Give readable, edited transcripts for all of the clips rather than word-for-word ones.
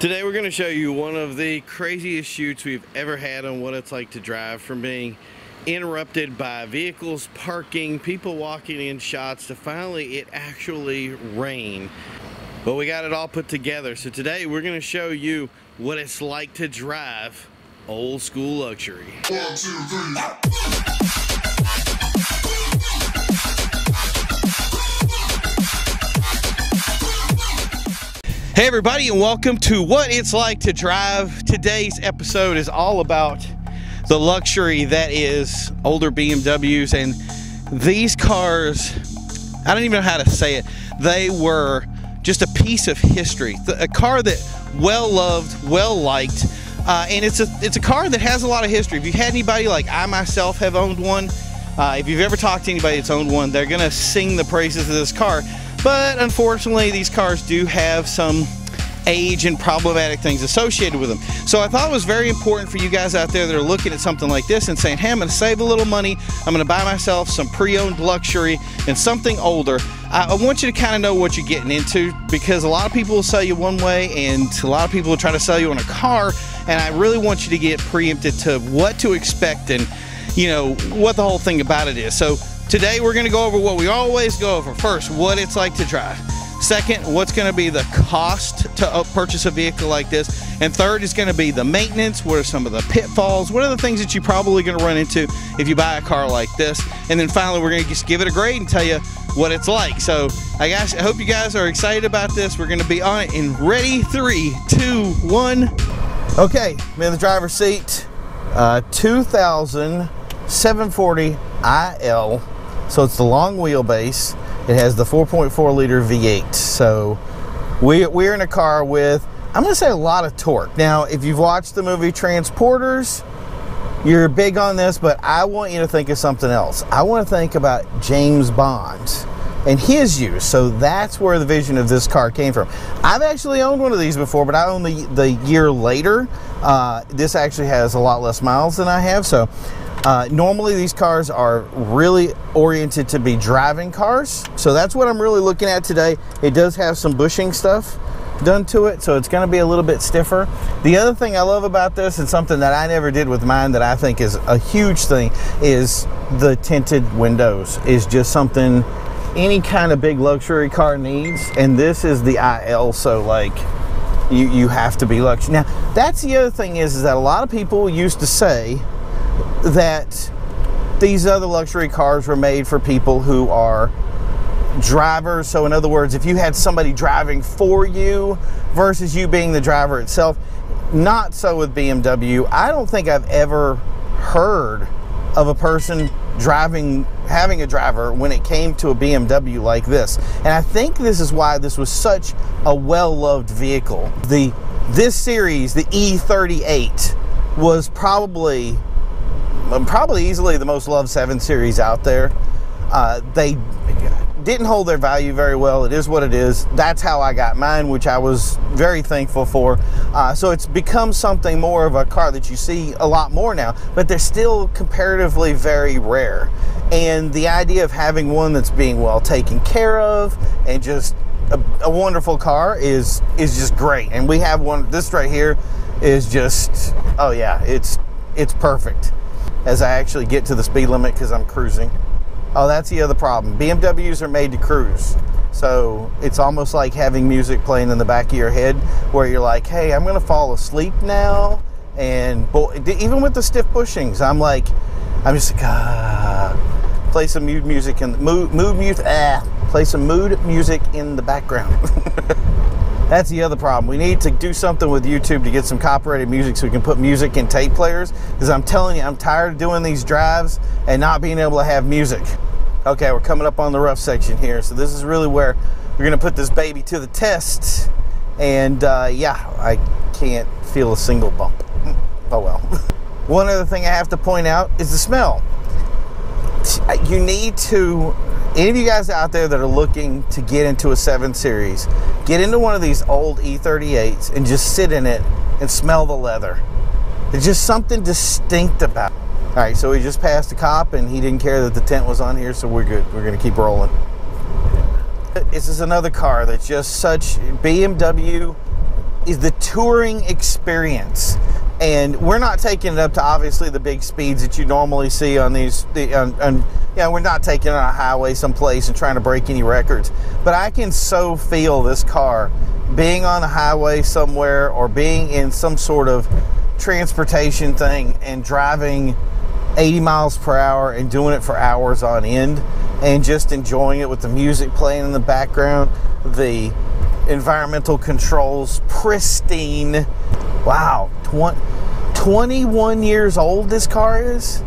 Today we're going to show you one of the craziest shoots we've ever had on what it's like to drive, from being interrupted by vehicles parking, people walking in shots, to finally it actually rain. But we got it all put together. So today we're going to show you what it's like to drive old school luxury. 1, 2, 3. Hey everybody, and welcome to What It's Like to Drive. Today's episode is all about the luxury that is older BMWs, and these cars, I don't even know how to say it, they were just a piece of history. A car that well loved, well liked, and it's a car that has a lot of history. If you had anybody like I myself have owned one, if you've ever talked to anybody that's owned one, they're gonna sing the praises of this car. But unfortunately, these cars do have some age and problematic things associated with them. So I thought it was very important for you guys out there that are looking at something like this and saying, hey, I'm going to save a little money. I'm going to buy myself some pre-owned luxury and something older. I want you to kind of know what you're getting into, because a lot of people will sell you one way and a lot of people will try to sell you on a car, and I really want you to get preempted to what to expect and, you know, what the whole thing about it is. So today we're going to go over what we always go over. First, what it's like to drive. Second, what's going to be the cost to purchase a vehicle like this. And third is going to be the maintenance. What are some of the pitfalls? What are the things that you're probably going to run into if you buy a car like this? And then finally, we're going to just give it a grade and tell you what it's like. So I hope you guys are excited about this. We're going to be on it in ready, 3, 2, 1. Okay, I'm in the driver's seat. 2000 740 IL. So it's the long wheelbase. It has the 4.4 liter V8. So we're in a car with, I'm going to say, a lot of torque. Now, if you've watched the movie Transporters, you're big on this, but I want you to think of something else. I want to think about James Bond and his use. So that's where the vision of this car came from. I've actually owned one of these before, but I owned the year later. This actually has a lot less miles than I have. So normally these cars are really oriented to be driving cars. So that's what I'm really looking at today. It does have some bushing stuff done to it, so it's going to be a little bit stiffer. The other thing I love about this, and something that I never did with mine that I think is a huge thing, is the tinted windows. Is just something any kind of big luxury car needs, and this is the IL, so like you have to be luxury. Now that's the other thing is that a lot of people used to say that these other luxury cars were made for people who are drivers. So in other words, if you had somebody driving for you versus you being the driver itself. Not so with BMW. I don't think I've ever heard of a person having a driver when it came to a BMW like this. And I think this is why this was such a well-loved vehicle. This series, the E38, was probably easily the most loved 7 Series out there. They didn't hold their value very well. It is what it is. That's how I got mine, which I was very thankful for. So it's become something more of a car that you see a lot more now, but they're still comparatively very rare. And the idea of having one that's being well taken care of and just a wonderful car is just great. And we have one. This right here is just, oh yeah, it's perfect. As I actually get to the speed limit because I'm cruising. Oh, that's the other problem. BMWs are made to cruise. So it's almost like having music playing in the back of your head where you're like, hey, I'm going to fall asleep now. And even with the stiff bushings, I'm just like, play some mood music and play some mood music in the background. That's the other problem. We need to do something with YouTube to get some copyrighted music so we can put music in tape players. Because I'm telling you, I'm tired of doing these drives and not being able to have music. Okay, we're coming up on the rough section here. So this is really where we're going to put this baby to the test. And yeah, I can't feel a single bump. Oh well. One other thing I have to point out is the smell. You need to, any of you guys out there that are looking to get into a 7 Series, get into one of these old E38s and just sit in it and smell the leather. There's just something distinct about it. All right, so we just passed a cop and he didn't care that the tent was on here, so we're good. We're going to keep rolling. This is another car that's just such BMW is the touring experience. And we're not taking it up to obviously the big speeds that you normally see on these, we're not taking it on a highway someplace and trying to break any records. But I can so feel this car being on the highway somewhere or being in some sort of transportation thing and driving 80 miles per hour and doing it for hours on end and just enjoying it with the music playing in the background, the environmental controls pristine. Wow, 21 years old this car is,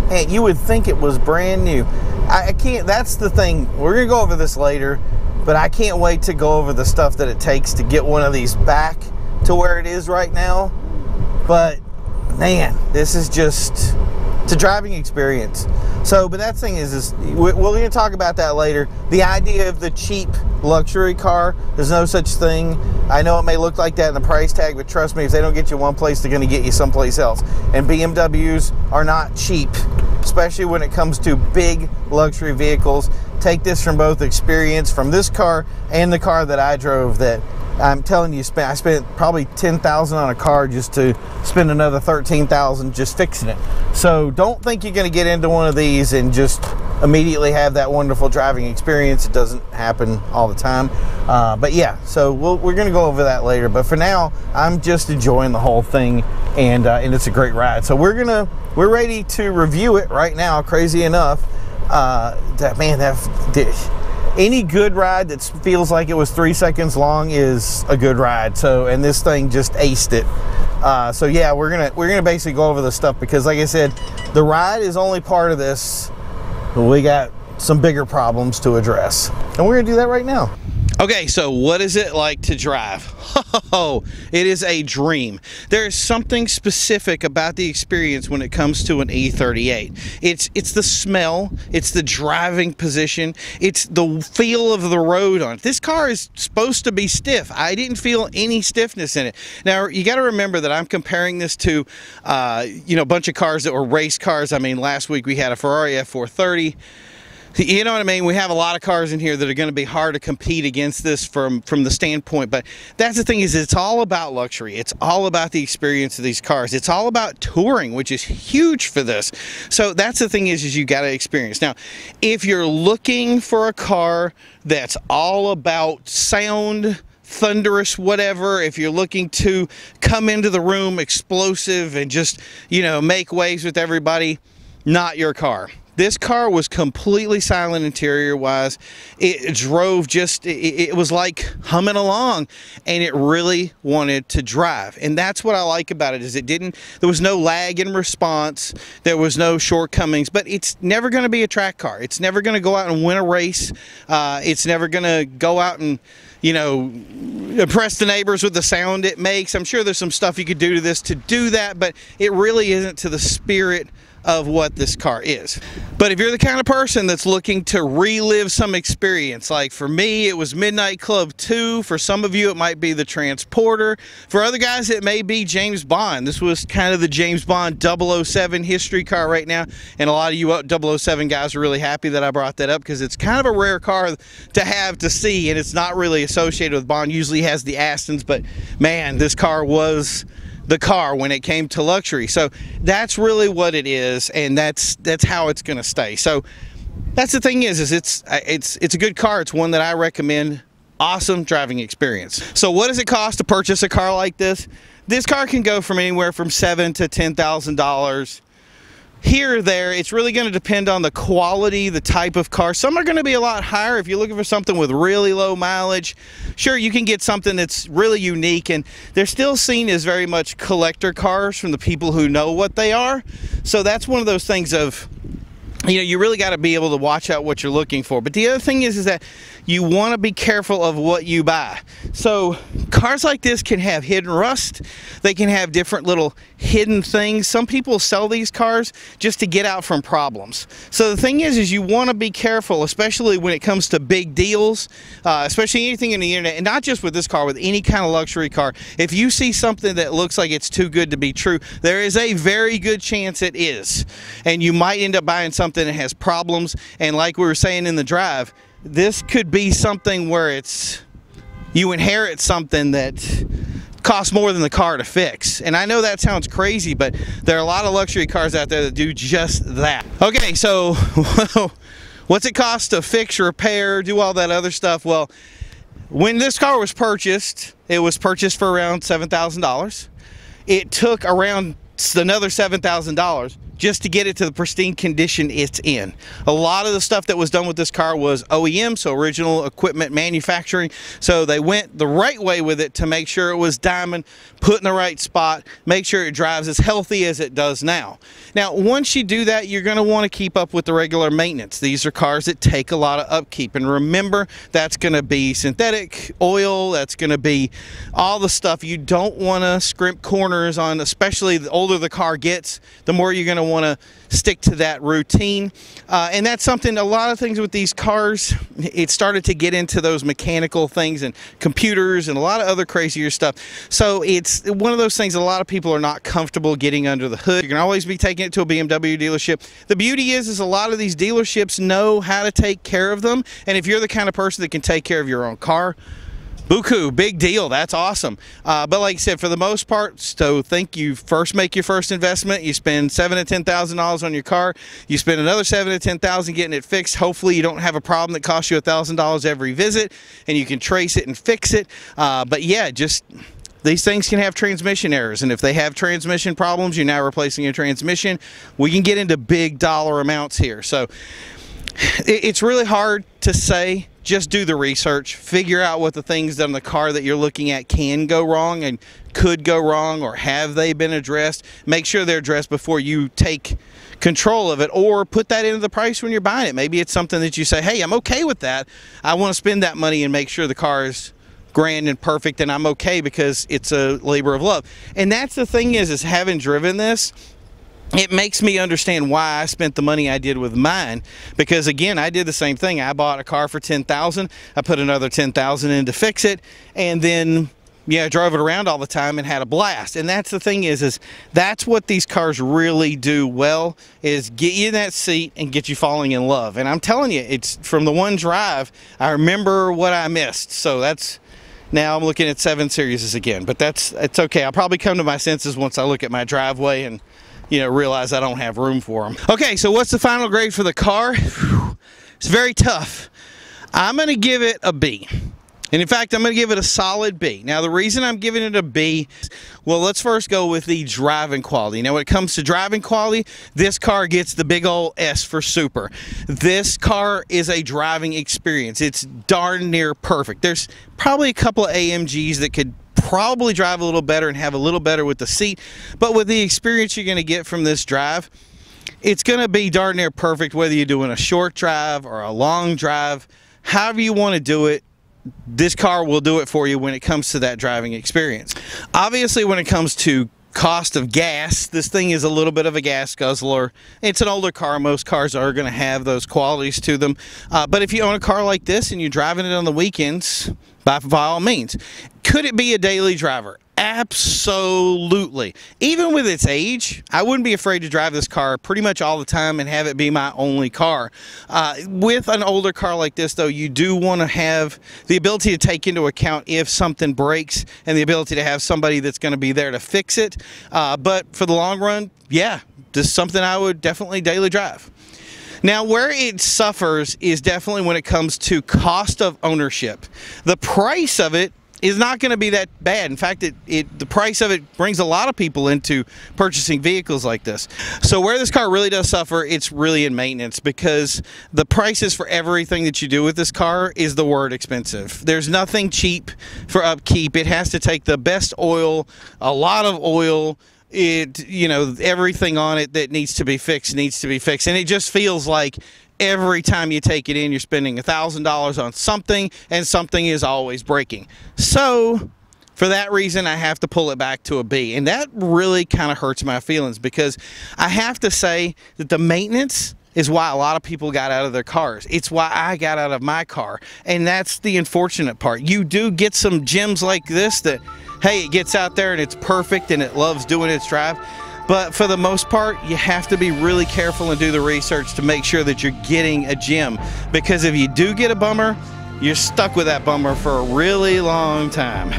and you would think it was brand new. I can't, that's the thing, we're gonna go over this later, but I can't wait to go over the stuff that it takes to get one of these back to where it is right now. But man, this is just, it's a driving experience. So, but that thing is we're going to talk about that later. The idea of the cheap luxury car, there's no such thing. I know it may look like that in the price tag, but trust me, if they don't get you one place, they're going to get you someplace else. And BMWs are not cheap, especially when it comes to big luxury vehicles. Take this from both experience from this car and the car that I drove, that I'm telling you, I spent probably $10,000 on a car just to spend another $13,000 just fixing it. So don't think you're going to get into one of these and just immediately have that wonderful driving experience. It doesn't happen all the time. But yeah, so we're going to go over that later. But for now, I'm just enjoying the whole thing, and it's a great ride. So we're ready to review it right now. Crazy enough, any good ride that feels like it was 3 seconds long is a good ride. So, and this thing just aced it. So yeah, we're gonna basically go over the stuff, because like I said, the ride is only part of this. We got some bigger problems to address, and we're gonna do that right now. Okay, so what is it like to drive? Oh, it is a dream. There is something specific about the experience when it comes to an E38. It's the smell, it's the driving position, it's the feel of the road on it. This car is supposed to be stiff. I didn't feel any stiffness in it. Now, you got to remember that I'm comparing this to, a bunch of cars that were race cars. I mean, last week we had a Ferrari F430. You know what I mean? We have a lot of cars in here that are going to be hard to compete against this from the standpoint. But that's the thing, is it's all about luxury. It's all about the experience of these cars. It's all about touring, which is huge for this. So that's the thing, is you got to experience. Now, if you're looking for a car that's all about sound, thunderous, whatever, if you're looking to come into the room explosive and just, make waves with everybody, not your car. This car was completely silent interior wise. It drove it was like humming along, and it really wanted to drive. And that's what I like about it, is there was no lag in response. There was no shortcomings, but it's never going to be a track car. It's never going to go out and win a race. It's never going to go out and, impress the neighbors with the sound it makes. I'm sure there's some stuff you could do to this to do that, but it really isn't to the spirit of what this car is. But if you're the kind of person that's looking to relive some experience, like for me it was Midnight Club 2, for some of you it might be the Transporter, for other guys it may be James Bond. This was kind of the James Bond 007 history car right now, and a lot of you 007 guys are really happy that I brought that up, because it's kind of a rare car to see, and it's not really associated with Bond. Usually has the Astons, but man, this car was the car when it came to luxury. So that's really what it is, and that's how it's going to stay. So that's the thing, is it's a good car. It's one that I recommend. Awesome driving experience. So what does it cost to purchase a car like this? This car can go from anywhere from $7,000 to $10,000. Here or there, it's really going to depend on the quality, the type of car. Some are going to be a lot higher. If you're looking for something with really low mileage, sure, you can get something that's really unique, and they're still seen as very much collector cars from the people who know what they are. So that's one of those things of, you really got to be able to watch out what you're looking for. But the other thing is that you want to be careful of what you buy. So cars like this can have hidden rust. They can have different little hidden things. Some people sell these cars just to get out from problems. So the thing is you want to be careful, especially when it comes to big deals, especially anything in the internet, and not just with this car, with any kind of luxury car. If you see something that looks like it's too good to be true, there is a very good chance it is. And you might end up buying something that has problems. And like we were saying in the drive, this could be something where you inherit something that cost more than the car to fix. And I know that sounds crazy, but there are a lot of luxury cars out there that do just that. Okay, so what's it cost to fix, repair, do all that other stuff? Well, when this car was purchased, it was purchased for around $7,000. It took around another $7,000 just to get it to the pristine condition it's in. A lot of the stuff that was done with this car was OEM, so original equipment manufacturing. So they went the right way with it to make sure it was diamond, put in the right spot, make sure it drives as healthy as it does now. Now, once you do that, you're going to want to keep up with the regular maintenance. These are cars that take a lot of upkeep. And remember, that's going to be synthetic oil, that's going to be all the stuff you don't want to scrimp corners on, especially the older the car gets, the more you're going to want to stick to that routine. And that's something, a lot of things with these cars, it started to get into those mechanical things and computers and a lot of other crazier stuff. So it's one of those things a lot of people are not comfortable getting under the hood. You can always be taking it to a BMW dealership. The beauty is a lot of these dealerships know how to take care of them. And if you're the kind of person that can take care of your own car, buku, big deal, that's awesome. But like I said, for the most part, so think you first make your first investment, you spend $7,000 to $10,000 on your car, you spend another $7,000 to $10,000 getting it fixed. Hopefully you don't have a problem that costs you $1,000 every visit, and you can trace it and fix it. But yeah, just these things can have transmission errors, and if they have transmission problems, you're now replacing your transmission. We can get into big dollar amounts here. So it's really hard to say. Just do the research, figure out what the things on the car that you're looking at can go wrong and could go wrong, or have they been addressed. Make sure they're addressed before you take control of it, or put that into the price when you're buying it. Maybe it's something that you say, hey, I'm okay with that. I want to spend that money and make sure the car is grand and perfect, and I'm okay because it's a labor of love. And that's the thing is having driven this, it makes me understand why I spent the money I did with mine, because again, I did the same thing. I bought a car for $10,000. I put another $10,000 in to fix it, and then I drove it around all the time and had a blast. And that's the thing is that's what these cars really do well, is get you in that seat and get you falling in love. And I'm telling you, it's from the one drive, I remember what I missed. So that's, now I'm looking at 7 Series again, but it's okay. I'll probably come to my senses once I look at my driveway and realize I don't have room for them. Okay, so what's the final grade for the car? It's very tough. I'm going to give it a B. And in fact, I'm going to give it a solid B. Now, the reason I'm giving it a B, well, let's first go with the driving quality. Now, when it comes to driving quality, this car gets the big old S for super. This car is a driving experience. It's darn near perfect. There's probably a couple of AMGs that could probably drive a little better and have a little better with the seat, but with the experience you're going to get from this drive, it's going to be darn near perfect whether you're doing a short drive or a long drive. However you want to do it, this car will do it for you when it comes to that driving experience. Obviously, when it comes to cost of gas, this thing is a little bit of a gas guzzler. It's an older car. Most cars are going to have those qualities to them. But if you own a car like this and you're driving it on the weekends, by all means. Could it be a daily driver? Absolutely. Even with its age, I wouldn't be afraid to drive this car pretty much all the time and have it be my only car. With an older car like this, though, you do want to have the ability to take into account if something breaks and the ability to have somebody that's going to be there to fix it. But for the long run, yeah, this is something I would definitely daily drive. Now, where it suffers is definitely when it comes to cost of ownership. The price of it is not going to be that bad. In fact, the price of it brings a lot of people into purchasing vehicles like this. So where this car really does suffer, it's really in maintenance, because the prices for everything that you do with this car is the word expensive. There's nothing cheap for upkeep. It has to take the best oil, a lot of oil. Everything on it that needs to be fixed, and it just feels like every time you take it in, you're spending $1,000 on something, and something is always breaking. So for that reason, I have to pull it back to a B, and that really kind of hurts my feelings, because I have to say that the maintenance is why a lot of people got out of their cars. It's why I got out of my car, and that's the unfortunate part. You do get some gems like this that, hey, it gets out there and it's perfect and it loves doing its drive. But for the most part, you have to be really careful and do the research to make sure that you're getting a gem. Because if you do get a bummer, you're stuck with that bummer for a really long time.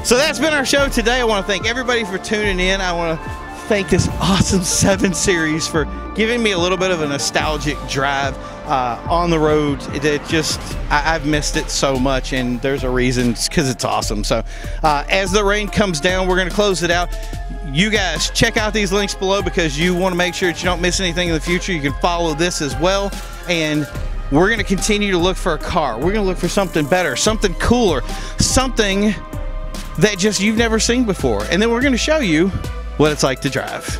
So that's been our show today. I want to thank everybody for tuning in. I want to thank this awesome 7 Series for giving me a little bit of a nostalgic drive on the road. I've missed it so much, and there's a reason. It's because it's awesome. So as the rain comes down, we're going to close it out. You guys check out these links below because you want to make sure that you don't miss anything in the future. You can follow this as well, and we're going to continue to look for a car. We're going to look for something better, something cooler, something that just you've never seen before, and then we're going to show you what it's like to drive.